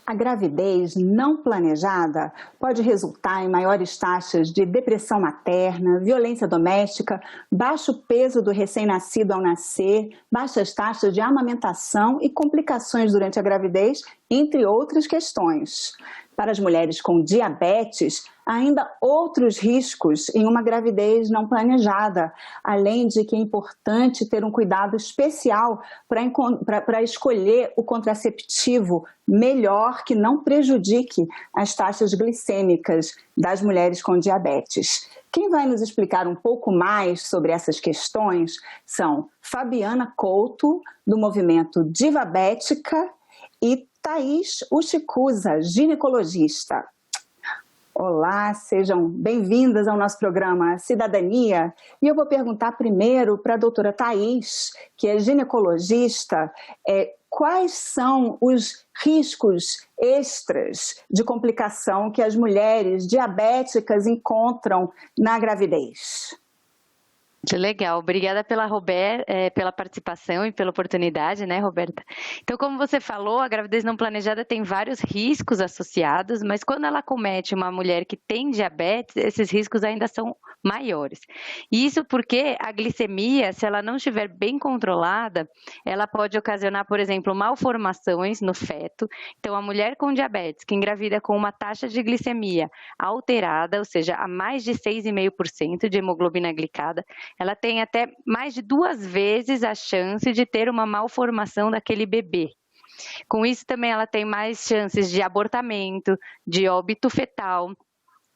A gravidez não planejada pode resultar em maiores taxas de depressão materna, violência doméstica, baixo peso do recém-nascido ao nascer, baixas taxas de amamentação e complicações durante a gravidez, entre outras questões. Para as mulheres com diabetes, há ainda outros riscos em uma gravidez não planejada, além de que é importante ter um cuidado especial para escolher o contraceptivo melhor que não prejudique as taxas glicêmicas das mulheres com diabetes. Quem vai nos explicar um pouco mais sobre essas questões são Fabiana Couto, do movimento Divabética, e Thaís Uchicusa, ginecologista. Olá, sejam bem-vindas ao nosso programa Cidadania. E eu vou perguntar primeiro para a doutora Thaís, que é ginecologista, quais são os riscos extras de complicação que as mulheres diabéticas encontram na gravidez? Que legal, obrigada pela participação e pela oportunidade, né, Roberta? Então, como você falou, a gravidez não planejada tem vários riscos associados, mas quando ela comete uma mulher que tem diabetes, esses riscos ainda são maiores. Isso porque a glicemia, se ela não estiver bem controlada, ela pode ocasionar, por exemplo, malformações no feto. Então, a mulher com diabetes que engravida com uma taxa de glicemia alterada, ou seja, a mais de 6,5% de hemoglobina glicada, ela tem até mais de 2 vezes a chance de ter uma malformação daquele bebê. Com isso também ela tem mais chances de abortamento, de óbito fetal,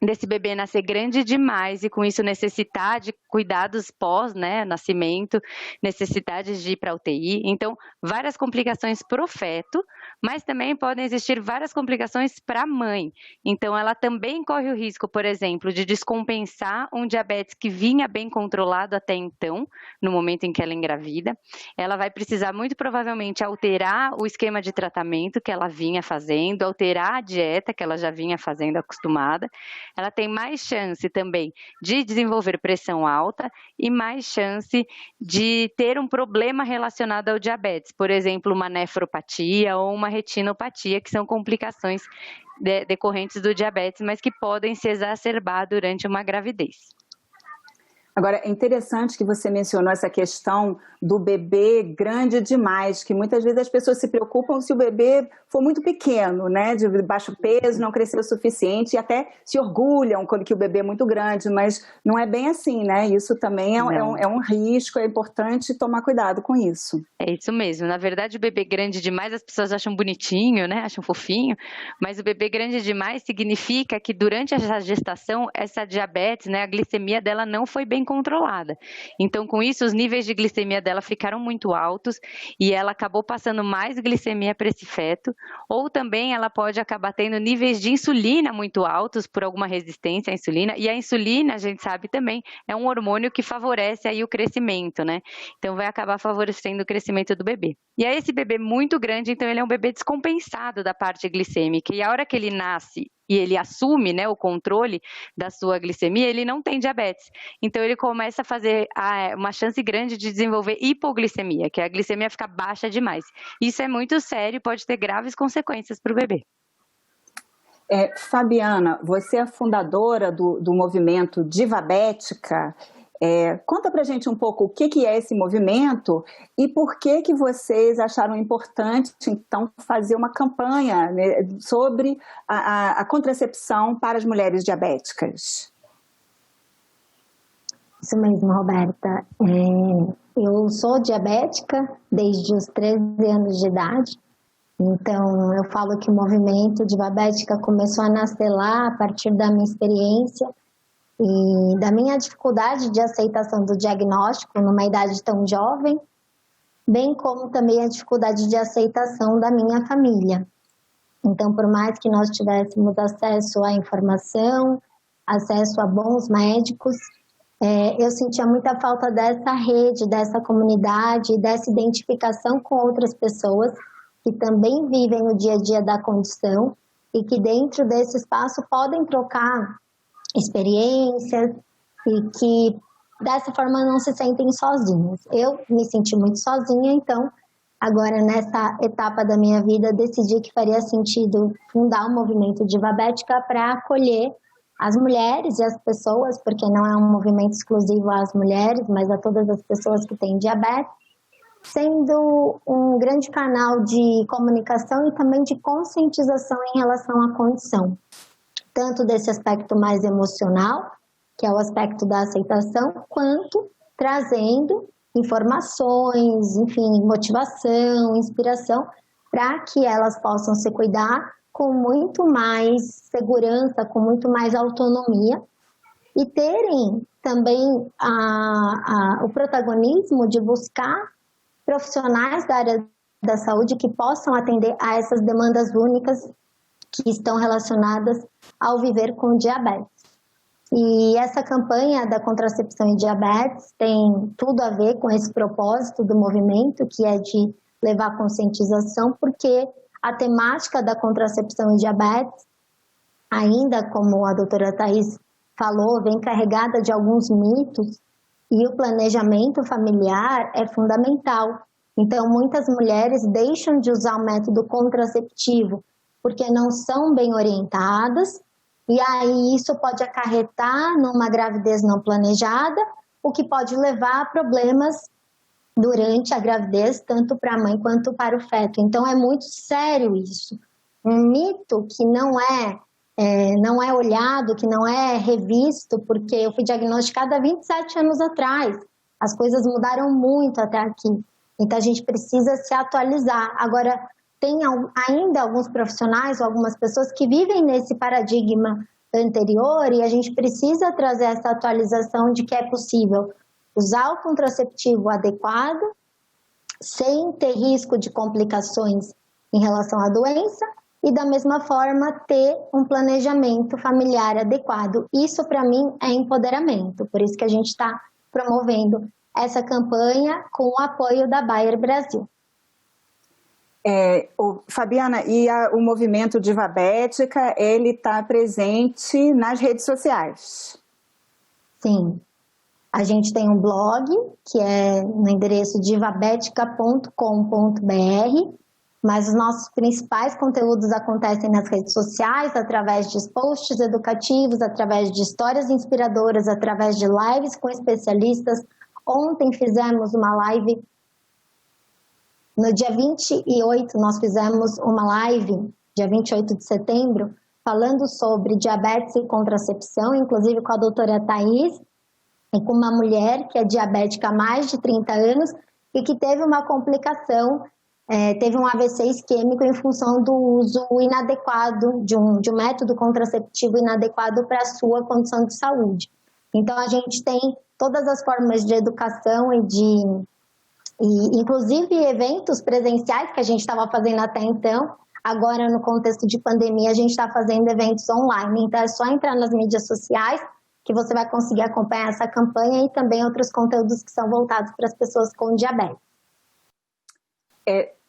desse bebê nascer grande demais e com isso necessitar de cuidados pós, nascimento, necessidade de ir para a UTI. Então, várias complicações para o feto, mas também podem existir várias complicações para a mãe. Então, ela também corre o risco, por exemplo, de descompensar um diabetes que vinha bem controlado até então, no momento em que ela engravida. Ela vai precisar, muito provavelmente, alterar o esquema de tratamento que ela vinha fazendo, alterar a dieta que ela já vinha fazendo acostumada. Ela tem mais chance também de desenvolver pressão alta e mais chance de ter um problema relacionado ao diabetes, por exemplo, uma nefropatia ou uma retinopatia, que são complicações decorrentes do diabetes, mas que podem se exacerbar durante uma gravidez. Agora, é interessante que você mencionou essa questão do bebê grande demais, que muitas vezes as pessoas se preocupam se o bebê for muito pequeno, né, de baixo peso, não cresceu o suficiente, e até se orgulham quando que o bebê é muito grande, mas não é bem assim, né? Isso também é um risco, é importante tomar cuidado com isso. É isso mesmo. Na verdade, o bebê grande demais as pessoas acham bonitinho, né? Acham fofinho, mas o bebê grande demais significa que durante essa gestação, essa diabetes, né, a glicemia dela não foi bem controlada. Então, com isso, os níveis de glicemia dela ficaram muito altos e ela acabou passando mais glicemia para esse feto, ou também ela pode acabar tendo níveis de insulina muito altos por alguma resistência à insulina, e a insulina, a gente sabe também, é um hormônio que favorece aí o crescimento, né? Então, vai acabar favorecendo o crescimento do bebê. E aí, esse bebê muito grande, então, ele é um bebê descompensado da parte glicêmica, e a hora que ele nasce e ele assume, né, o controle da sua glicemia, ele não tem diabetes. Então, ele começa a fazer uma chance grande de desenvolver hipoglicemia, que a glicemia fica baixa demais. Isso é muito sério e pode ter graves consequências para o bebê. Fabiana, você é fundadora do movimento Divabética. Conta pra gente um pouco o que é esse movimento e por que vocês acharam importante, então, fazer uma campanha, né, sobre a contracepção para as mulheres diabéticas. Isso mesmo, Roberta. Eu sou diabética desde os 13 anos de idade, então eu falo que o movimento Divabética começou a nascer lá a partir da minha experiência e da minha dificuldade de aceitação do diagnóstico numa idade tão jovem, bem como também a dificuldade de aceitação da minha família. Então, por mais que nós tivéssemos acesso à informação, acesso a bons médicos, eu sentia muita falta dessa rede, dessa comunidade, dessa identificação com outras pessoas que também vivem o dia a dia da condição e que dentro desse espaço podem trocar experiências e que dessa forma não se sentem sozinhos. Eu me senti muito sozinha, então Agora, nessa etapa da minha vida, decidi que faria sentido fundar um movimento Divabética para acolher as mulheres e as pessoas, porque não é um movimento exclusivo às mulheres, mas a todas as pessoas que têm diabetes, sendo um grande canal de comunicação e também de conscientização em relação à condição, tanto desse aspecto mais emocional, que é o aspecto da aceitação, quanto trazendo informações, enfim, motivação, inspiração, para que elas possam se cuidar com muito mais segurança, com muito mais autonomia e terem também o protagonismo de buscar profissionais da área da saúde que possam atender a essas demandas únicas que estão relacionadas ao viver com diabetes. E essa campanha da contracepção e diabetes tem tudo a ver com esse propósito do movimento, que é de levar conscientização, porque a temática da contracepção e diabetes, ainda como a doutora Thaís falou, vem carregada de alguns mitos, e o planejamento familiar é fundamental. Então, muitas mulheres deixam de usar o método contraceptivo porque não são bem orientadas, e aí isso pode acarretar numa gravidez não planejada, o que pode levar a problemas durante a gravidez, tanto para a mãe quanto para o feto. Então, é muito sério isso. Um mito que não é olhado, que não é revisto, porque eu fui diagnosticada há 27 anos atrás. As coisas mudaram muito até aqui. Então, a gente precisa se atualizar. Agora, tem ainda alguns profissionais ou algumas pessoas que vivem nesse paradigma anterior e a gente precisa trazer essa atualização de que é possível usar o contraceptivo adequado, sem ter risco de complicações em relação à doença e, da mesma forma, ter um planejamento familiar adequado. Isso, para mim, é empoderamento. Por isso que a gente está promovendo essa campanha com o apoio da Bayer Brasil. Fabiana, o movimento Divabética, ele está presente nas redes sociais? Sim. A gente tem um blog, que é no endereço divabetica.com.br, mas os nossos principais conteúdos acontecem nas redes sociais, através de posts educativos, através de histórias inspiradoras, através de lives com especialistas. Ontem fizemos uma live. No dia 28, nós fizemos uma live, dia 28 de setembro, falando sobre diabetes e contracepção, inclusive com a doutora Thaís, e com uma mulher que é diabética há mais de 30 anos e que teve uma complicação, teve um AVC isquêmico em função do uso inadequado, de um método contraceptivo inadequado para a sua condição de saúde. Então, a gente tem todas as formas de educação e inclusive eventos presenciais que a gente estava fazendo até então. Agora, no contexto de pandemia, a gente está fazendo eventos online. Então, é só entrar nas mídias sociais que você vai conseguir acompanhar essa campanha e também outros conteúdos que são voltados para as pessoas com diabetes.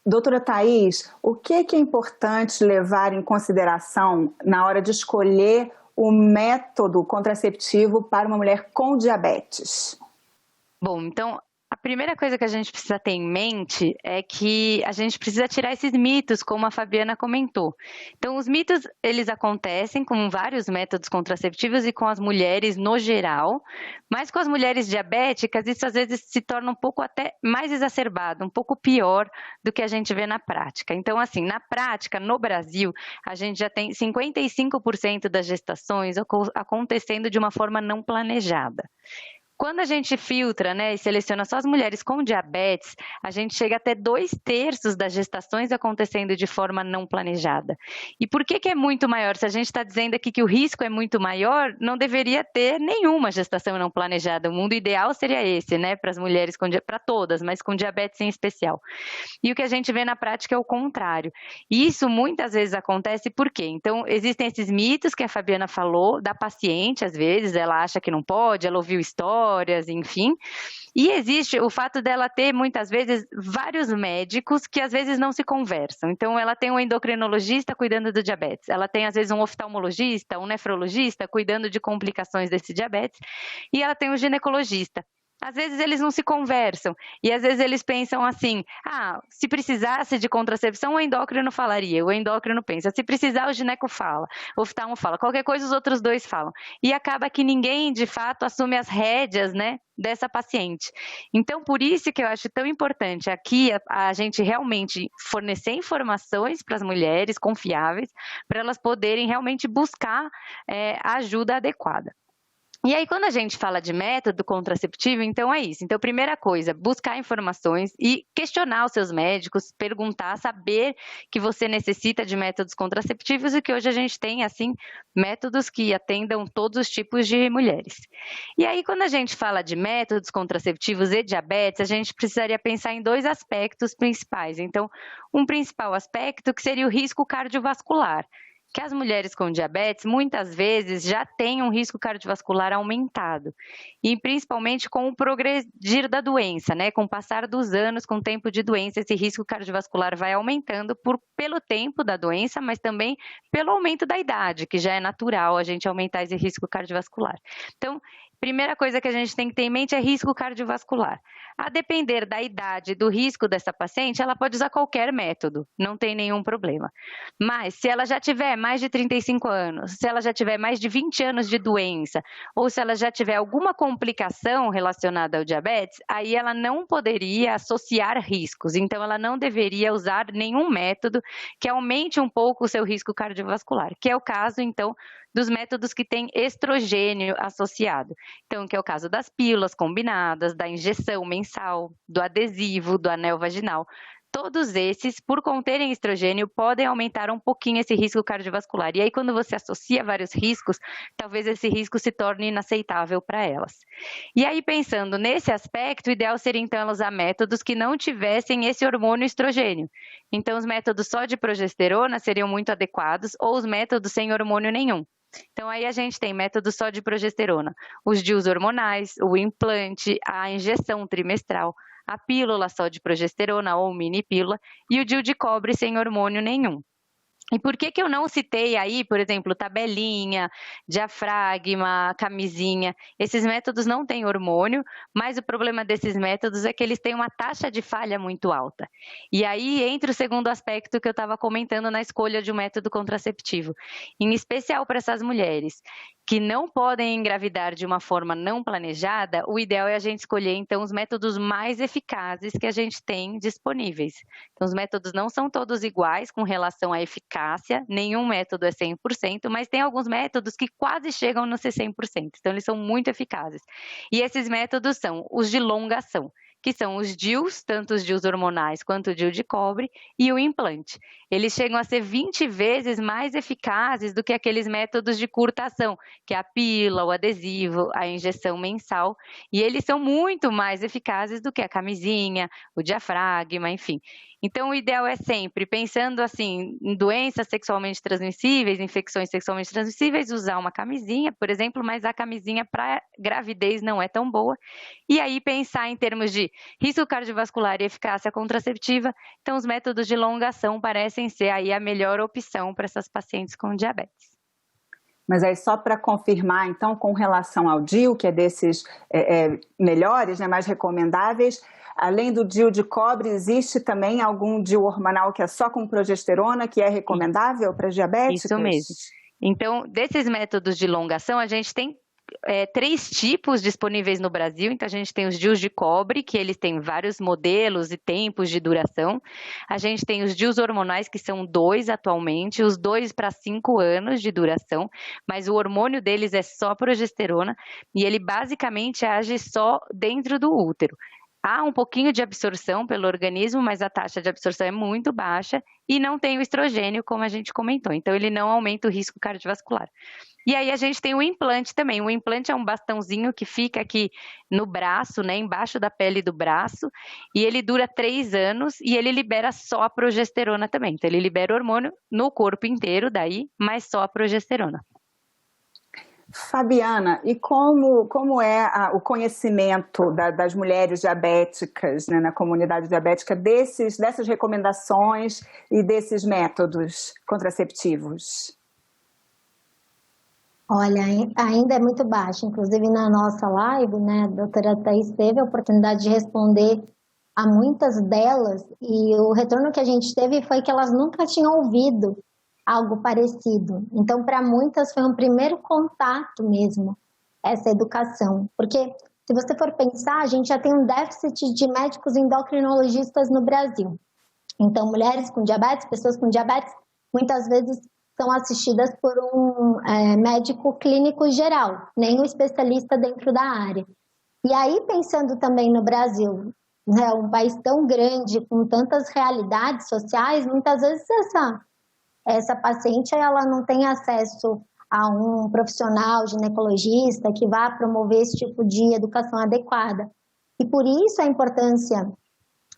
Doutora Thaís, o que é importante levar em consideração na hora de escolher o método contraceptivo para uma mulher com diabetes? Bom, então, a primeira coisa que a gente precisa ter em mente é que a gente precisa tirar esses mitos, como a Fabiana comentou. Então, os mitos, eles acontecem com vários métodos contraceptivos e com as mulheres no geral, mas com as mulheres diabéticas, isso às vezes se torna um pouco até mais exacerbado, um pouco pior do que a gente vê na prática. Então, assim, na prática, no Brasil, a gente já tem 55% das gestações acontecendo de uma forma não planejada. Quando a gente filtra, e seleciona só as mulheres com diabetes, a gente chega até 2/3 das gestações acontecendo de forma não planejada. E por que é muito maior? Se a gente está dizendo aqui que o risco é muito maior, não deveria ter nenhuma gestação não planejada. O mundo ideal seria esse, para as mulheres, para todas, mas com diabetes em especial. E o que a gente vê na prática é o contrário. E isso muitas vezes acontece por quê? Então, existem esses mitos que a Fabiana falou, da paciente, às vezes, ela acha que não pode, ela ouviu histórias, enfim. E existe o fato dela ter, muitas vezes, vários médicos que às vezes não se conversam. Então, ela tem um endocrinologista cuidando do diabetes, ela tem, às vezes, um oftalmologista, um nefrologista cuidando de complicações desse diabetes, e ela tem um ginecologista. às vezes eles não se conversam, e às vezes eles pensam assim, se precisasse de contracepção, o endócrino falaria, o endócrino pensa, se precisar o gineco fala, o oftalmo fala, qualquer coisa os outros dois falam, e acaba que ninguém, de fato, assume as rédeas, né, dessa paciente. Então, por isso que eu acho tão importante aqui a gente realmente fornecer informações para as mulheres confiáveis, para elas poderem realmente buscar a ajuda adequada. E aí, quando a gente fala de método contraceptivo, então é isso. Então, primeira coisa, buscar informações e questionar os seus médicos, perguntar, saber que você necessita de métodos contraceptivos e que hoje a gente tem, assim, métodos que atendam todos os tipos de mulheres. E aí, quando a gente fala de métodos contraceptivos e diabetes, a gente precisaria pensar em 2 aspectos principais. Então, um principal aspecto que seria o risco cardiovascular, que as mulheres com diabetes muitas vezes já têm um risco cardiovascular aumentado, e principalmente com o progredir da doença, né? Com o passar dos anos, com o tempo de doença, esse risco cardiovascular vai aumentando pelo tempo da doença, mas também pelo aumento da idade, que já é natural a gente aumentar esse risco cardiovascular. Então, primeira coisa que a gente tem que ter em mente é risco cardiovascular. A depender da idade e do risco dessa paciente, ela pode usar qualquer método, não tem nenhum problema. Mas se ela já tiver mais de 35 anos, se ela já tiver mais de 20 anos de doença, ou se ela já tiver alguma complicação relacionada ao diabetes, aí ela não poderia associar riscos. Então, ela não deveria usar nenhum método que aumente um pouco o seu risco cardiovascular, que é o caso, então, dos métodos que têm estrogênio associado. Então, que é o caso das pílulas combinadas, da injeção mensal, do adesivo, do anel vaginal. Todos esses, por conterem estrogênio, podem aumentar um pouquinho esse risco cardiovascular. E aí, quando você associa vários riscos, talvez esse risco se torne inaceitável para elas. E aí, pensando nesse aspecto, o ideal seria, então, ela usar métodos que não tivessem esse hormônio estrogênio. Então, os métodos só de progesterona seriam muito adequados, ou os métodos sem hormônio nenhum. Então, aí a gente tem método só de progesterona, os DIUs hormonais, o implante, a injeção trimestral, a pílula só de progesterona ou mini pílula e o DIU de cobre sem hormônio nenhum. E por que eu não citei aí, por exemplo, tabelinha, diafragma, camisinha? Esses métodos não têm hormônio, mas o problema desses métodos é que eles têm uma taxa de falha muito alta. E aí entra o segundo aspecto que eu estava comentando na escolha de um método contraceptivo, em especial para essas mulheres que não podem engravidar de uma forma não planejada. O ideal é a gente escolher, então, os métodos mais eficazes que a gente tem disponíveis. Então, os métodos não são todos iguais com relação à eficácia, nenhum método é 100%, mas tem alguns métodos que quase chegam no ser 100%, então eles são muito eficazes. E esses métodos são os de longa ação, que são os DIUs, tanto os DIUs hormonais quanto o DIU de cobre, e o implante. Eles chegam a ser 20 vezes mais eficazes do que aqueles métodos de curta ação, que é a pílula, o adesivo, a injeção mensal, e eles são muito mais eficazes do que a camisinha, o diafragma, enfim. Então, o ideal é sempre, pensando assim, em doenças sexualmente transmissíveis, infecções sexualmente transmissíveis, usar uma camisinha, por exemplo, mas a camisinha para gravidez não é tão boa. E aí pensar em termos de risco cardiovascular e eficácia contraceptiva, então os métodos de longa ação parecem ser aí a melhor opção para essas pacientes com diabetes. Mas aí só para confirmar, então, com relação ao DIU, que é desses melhores, né, mais recomendáveis, além do DIU de cobre, existe também algum DIU hormonal que é só com progesterona, que é recomendável para diabéticos? Isso mesmo. Então, desses métodos de longa ação, a gente tem 3 tipos disponíveis no Brasil. Então, a gente tem os DIUs de cobre, que eles têm vários modelos e tempos de duração. A gente tem os DIUs hormonais, que são 2 atualmente, os 2 para 5 anos de duração, mas o hormônio deles é só progesterona e ele basicamente age só dentro do útero. Há um pouquinho de absorção pelo organismo, mas a taxa de absorção é muito baixa e não tem o estrogênio, como a gente comentou. Então, ele não aumenta o risco cardiovascular. E aí a gente tem o implante também. O implante é um bastãozinho que fica aqui no braço, né, embaixo da pele do braço, e ele dura 3 anos e ele libera só a progesterona também. Então, ele libera hormônio no corpo inteiro daí, mas só a progesterona. Fabiana, e como é o conhecimento das mulheres diabéticas, né, na comunidade diabética dessas recomendações e desses métodos contraceptivos? Olha, ainda é muito baixo. Inclusive na nossa live, né, a doutora Thais teve a oportunidade de responder a muitas delas e o retorno que a gente teve foi que elas nunca tinham ouvido algo parecido. Então, para muitas foi um primeiro contato mesmo, essa educação. Porque se você for pensar, a gente já tem um déficit de médicos endocrinologistas no Brasil. Então, mulheres com diabetes, pessoas com diabetes, muitas vezes são assistidas por um médico clínico geral, nem um especialista dentro da área. E aí, pensando também no Brasil, né, um país tão grande, com tantas realidades sociais, muitas vezes essa paciente ela não tem acesso a um profissional ginecologista que vá promover esse tipo de educação adequada. E por isso a importância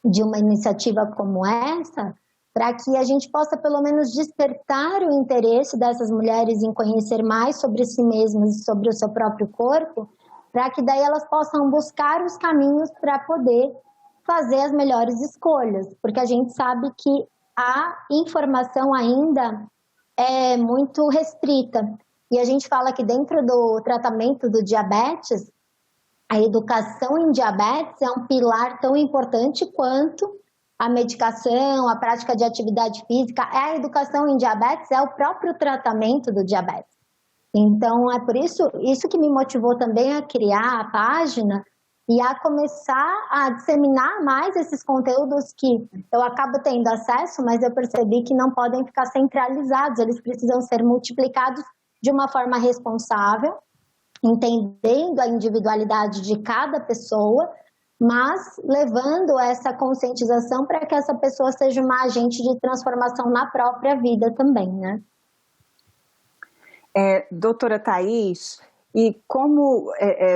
de uma iniciativa como essa, para que a gente possa pelo menos despertar o interesse dessas mulheres em conhecer mais sobre si mesmas e sobre o seu próprio corpo, para que daí elas possam buscar os caminhos para poder fazer as melhores escolhas, porque a gente sabe que a informação ainda é muito restrita. E a gente fala que dentro do tratamento do diabetes, a educação em diabetes é um pilar tão importante quanto a medicação, a prática de atividade física. A educação em diabetes é o próprio tratamento do diabetes. Então, é por isso que me motivou também a criar a página e a começar a disseminar mais esses conteúdos que eu acabo tendo acesso, mas eu percebi que não podem ficar centralizados, eles precisam ser multiplicados de uma forma responsável, entendendo a individualidade de cada pessoa, mas levando essa conscientização para que essa pessoa seja uma agente de transformação na própria vida também, né? Doutora Thais, e como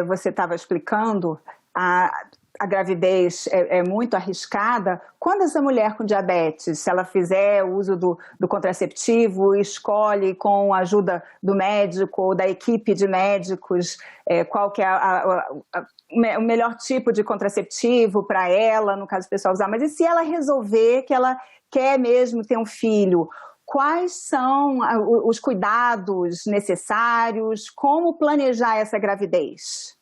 você estava explicando, a gravidez é muito arriscada. Quando essa mulher com diabetes, se ela fizer o uso do contraceptivo, escolhe com a ajuda do médico ou da equipe de médicos qual que é o melhor tipo de contraceptivo para ela, no caso pessoal usar, mas e se ela resolver que ela quer mesmo ter um filho? Quais são os cuidados necessários? Como planejar essa gravidez?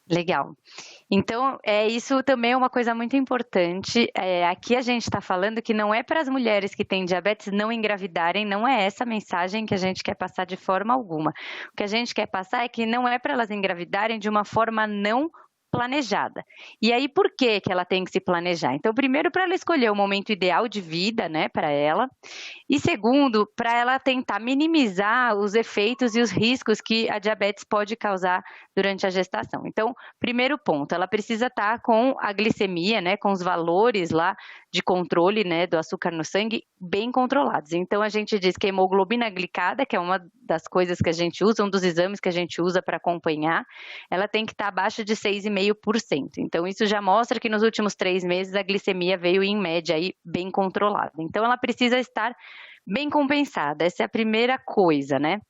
Legal. Então, isso também é uma coisa muito importante. Aqui a gente está falando que não é para as mulheres que têm diabetes não engravidarem, não é essa a mensagem que a gente quer passar de forma alguma. O que a gente quer passar é que não é para elas engravidarem de uma forma não planejada. E aí, por que ela tem que se planejar? Então, primeiro, para ela escolher o momento ideal de vida, né, para ela. E segundo, para ela tentar minimizar os efeitos e os riscos que a diabetes pode causar durante a gestação. Então, primeiro ponto, ela precisa estar com a glicemia, né, com os valores lá de controle, né, do açúcar no sangue bem controlados. Então, a gente diz que a hemoglobina glicada, que é uma das coisas que a gente usa, um dos exames que a gente usa para acompanhar, ela tem que estar abaixo de 6,5%. Então, isso já mostra que nos últimos 3 meses a glicemia veio em média aí bem controlada. Então, ela precisa estar bem compensada, essa é a primeira coisa, né?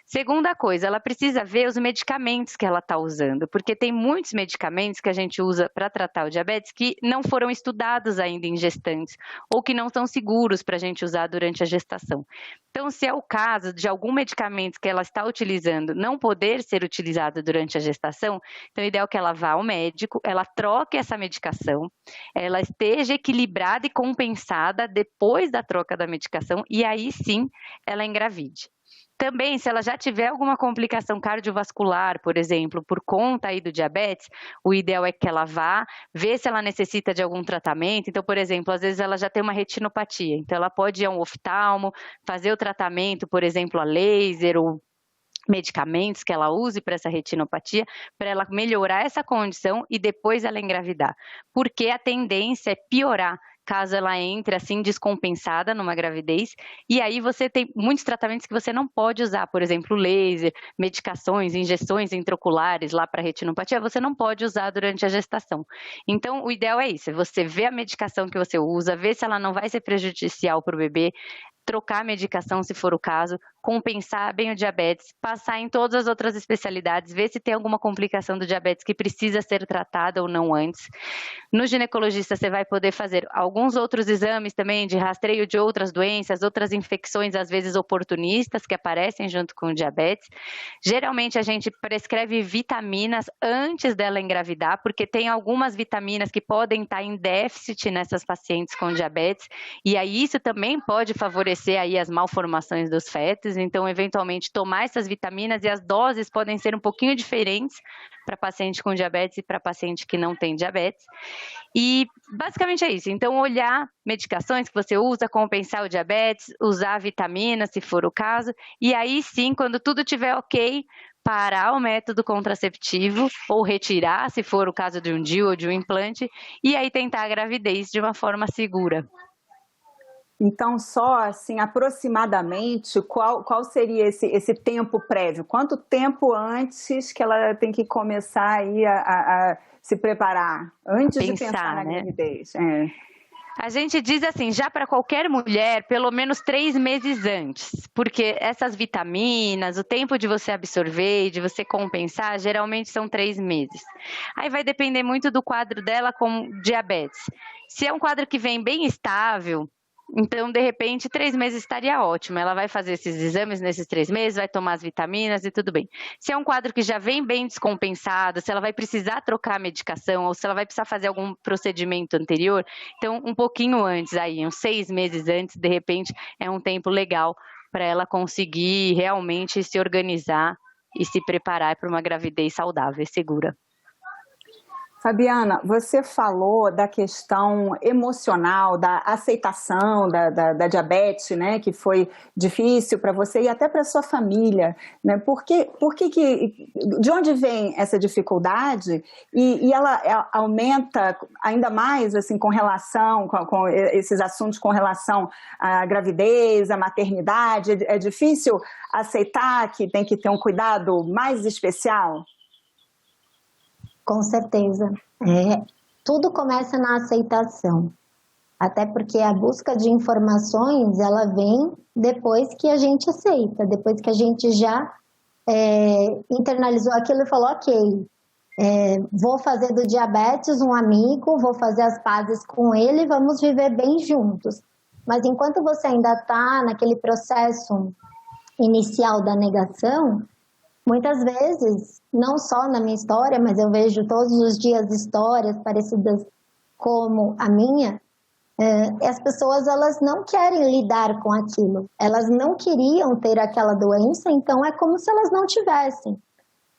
Segunda coisa, ela precisa ver os medicamentos que ela está usando, porque tem muitos medicamentos que a gente usa para tratar o diabetes que não foram estudados ainda em gestantes, ou que não são seguros para a gente usar durante a gestação. Então, se é o caso de algum medicamento que ela está utilizando não poder ser utilizado durante a gestação, então é ideal que ela vá ao médico, ela troque essa medicação, ela esteja equilibrada e compensada depois da troca da medicação, e aí sim ela engravide. Também, se ela já tiver alguma complicação cardiovascular, por exemplo, por conta aí do diabetes, o ideal é que ela vá ver se ela necessita de algum tratamento. Então, por exemplo, às vezes ela já tem uma retinopatia, então ela pode ir a um oftalmo, fazer o tratamento, por exemplo, a laser ou medicamentos que ela use para essa retinopatia, para ela melhorar essa condição e depois ela engravidar. Porque a tendência é piorar caso ela entre assim descompensada numa gravidez, e aí você tem muitos tratamentos que você não pode usar, por exemplo, laser, medicações, injeções intraoculares lá para retinopatia, você não pode usar durante a gestação. Então, o ideal é isso, você vê a medicação que você usa, vê se ela não vai ser prejudicial para o bebê, trocar a medicação se for o caso, compensar bem o diabetes, passar em todas as outras especialidades, ver se tem alguma complicação do diabetes que precisa ser tratada ou não antes. No ginecologista você vai poder fazer alguns outros exames também de rastreio de outras doenças, outras infecções, às vezes oportunistas, que aparecem junto com o diabetes. Geralmente a gente prescreve vitaminas antes dela engravidar, porque tem algumas vitaminas que podem estar em déficit nessas pacientes com diabetes, e aí isso também pode favorecer aí as malformações dos fetos. Então, eventualmente, tomar essas vitaminas, e as doses podem ser um pouquinho diferentes para paciente com diabetes e para paciente que não tem diabetes. E basicamente é isso. Então, olhar medicações que você usa, compensar o diabetes, usar vitaminas, se for o caso, e aí sim, quando tudo estiver ok, parar o método contraceptivo ou retirar, se for o caso de um DIU ou de um implante, e aí tentar a gravidez de uma forma segura. Então, só assim, aproximadamente, qual seria esse tempo prévio? Quanto tempo antes que ela tem que começar aí a se preparar? Antes de pensar na gravidez? A gente diz assim, já para qualquer mulher, pelo menos 3 meses antes, porque essas vitaminas, o tempo de você absorver e de você compensar, geralmente são 3 meses. Aí vai depender muito do quadro dela com diabetes. Se é um quadro que vem bem estável, então, de repente, 3 meses estaria ótimo. Ela vai fazer esses exames nesses 3 meses, vai tomar as vitaminas e tudo bem. Se é um quadro que já vem bem descompensado, se ela vai precisar trocar a medicação ou se ela vai precisar fazer algum procedimento anterior, então um pouquinho antes aí, uns 6 meses antes, de repente, é um tempo legal para ela conseguir realmente se organizar e se preparar para uma gravidez saudável e segura. Fabiana, você falou da questão emocional, da aceitação da diabetes, né, que foi difícil para você e até para sua família, né? De onde vem essa dificuldade? E ela aumenta ainda mais, assim, com relação com esses assuntos com relação à gravidez, à maternidade? É difícil aceitar que tem que ter um cuidado mais especial? Com certeza. Tudo começa na aceitação. Até porque a busca de informações, ela vem depois que a gente aceita, depois que a gente já internalizou aquilo e falou, ok, vou fazer do diabetes um amigo, vou fazer as pazes com ele, vamos viver bem juntos. Mas enquanto você ainda está naquele processo inicial da negação, muitas vezes, não só na minha história, mas eu vejo todos os dias histórias parecidas como a minha, as pessoas elas não querem lidar com aquilo, elas não queriam ter aquela doença, então é como se elas não tivessem.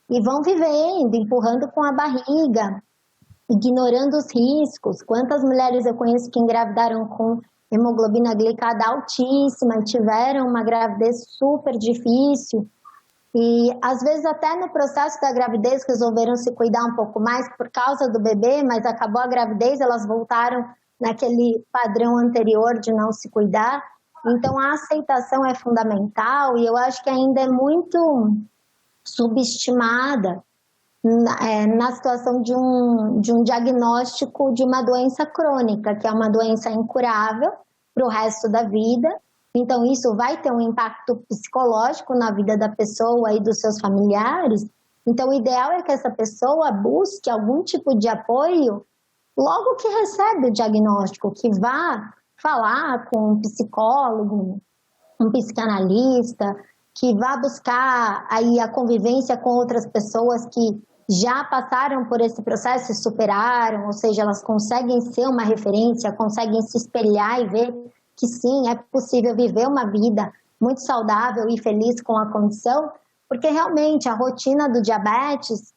E vão vivendo, empurrando com a barriga, ignorando os riscos. Quantas mulheres eu conheço que engravidaram com hemoglobina glicada altíssima e tiveram uma gravidez super difícil, e às vezes até no processo da gravidez resolveram se cuidar um pouco mais por causa do bebê, mas acabou a gravidez, elas voltaram naquele padrão anterior de não se cuidar. Então a aceitação é fundamental e eu acho que ainda é muito subestimada na situação de um diagnóstico de uma doença crônica, que é uma doença incurável para o resto da vida. Então, isso vai ter um impacto psicológico na vida da pessoa e dos seus familiares. Então, o ideal é que essa pessoa busque algum tipo de apoio logo que recebe o diagnóstico, que vá falar com um psicólogo, um psicanalista, que vá buscar aí a convivência com outras pessoas que já passaram por esse processo e superaram, ou seja, elas conseguem ser uma referência, conseguem se espelhar e ver que sim, é possível viver uma vida muito saudável e feliz com a condição, porque realmente a rotina do diabetes,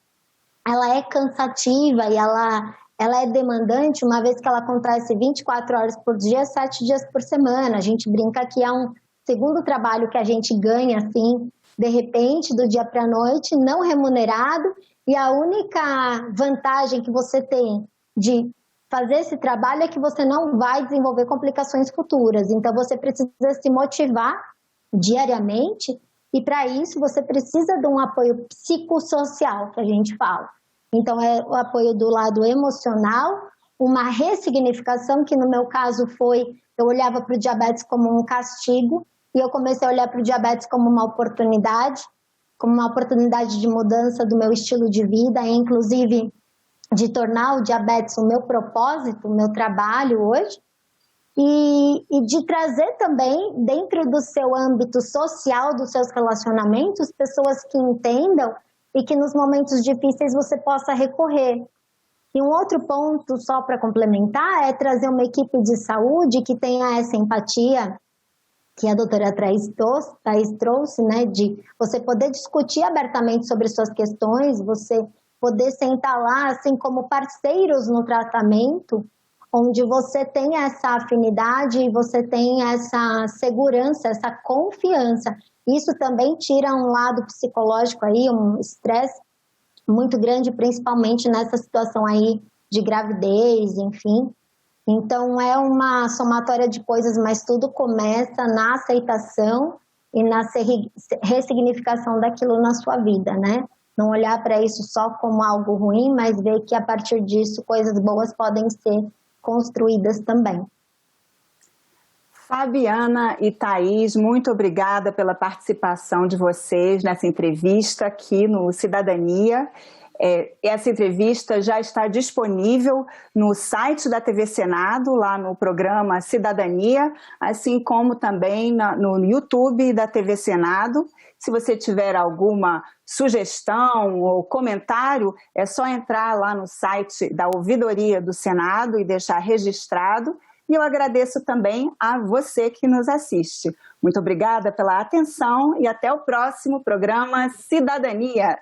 ela é cansativa e ela é demandante, uma vez que ela acontece 24 horas por dia, 7 dias por semana. A gente brinca que é um segundo trabalho que a gente ganha, assim, de repente, do dia para a noite, não remunerado, e a única vantagem que você tem de fazer esse trabalho é que você não vai desenvolver complicações futuras. Então, você precisa se motivar diariamente e, para isso, você precisa de um apoio psicossocial, que a gente fala. Então, é o apoio do lado emocional, uma ressignificação, que no meu caso foi eu olhava para o diabetes como um castigo e eu comecei a olhar para o diabetes como uma oportunidade de mudança do meu estilo de vida, inclusive de tornar o diabetes o meu propósito, o meu trabalho hoje, e de trazer também, dentro do seu âmbito social, dos seus relacionamentos, pessoas que entendam e que nos momentos difíceis você possa recorrer. E um outro ponto, só para complementar, é trazer uma equipe de saúde que tenha essa empatia, que a doutora Thaís trouxe, né, de você poder discutir abertamente sobre suas questões, você poder sentar lá, assim, como parceiros no tratamento, onde você tem essa afinidade e você tem essa segurança, essa confiança. Isso também tira um lado psicológico aí, um estresse muito grande, principalmente nessa situação aí de gravidez, enfim. Então, é uma somatória de coisas, mas tudo começa na aceitação e na ressignificação daquilo na sua vida, né? Não olhar para isso só como algo ruim, mas ver que a partir disso coisas boas podem ser construídas também. Fabiana e Thaís, muito obrigada pela participação de vocês nessa entrevista aqui no Cidadania. Essa entrevista já está disponível no site da TV Senado, lá no programa Cidadania, assim como também no YouTube da TV Senado. Se você tiver alguma sugestão ou comentário, é só entrar lá no site da Ouvidoria do Senado e deixar registrado. E eu agradeço também a você que nos assiste. Muito obrigada pela atenção e até o próximo programa Cidadania.